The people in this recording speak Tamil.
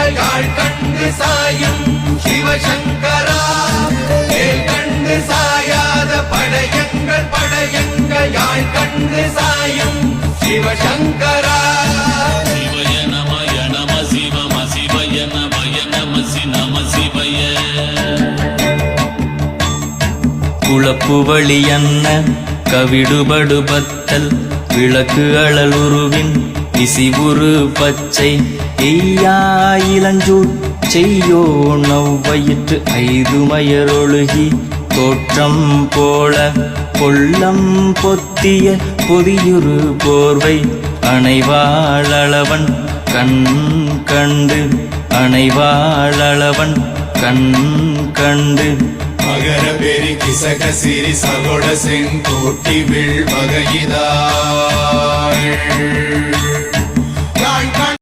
எங்கள் யாழ் கண்டு சாயும் சிவசங்கரா மேல் கண்டு சாயாத படையங்கள் யாழ் கண்டு சாயும் சிவசங்கரா சிவய நமய நம சிவம சிவய நமய நம நம சிவய குளப்புவழி அன்ன கவிடுபடுபத்தல் விளக்கு அழலுருவின் இசிபுரு பச்சை எய்யாயிலஞ்சூட் செய்யோ நவ்வயிற்று ஐதுமயரொழுகி தோற்றம் போல கொள்ளம் பொத்திய பொதியுரு போர்வை அணைவாளவன் கண் கண்டு அணைவாளவன் கண் கண்டு மகர பெரி கிசக சிறி சகோட செங்கோட்டி வில் வகையிதாள்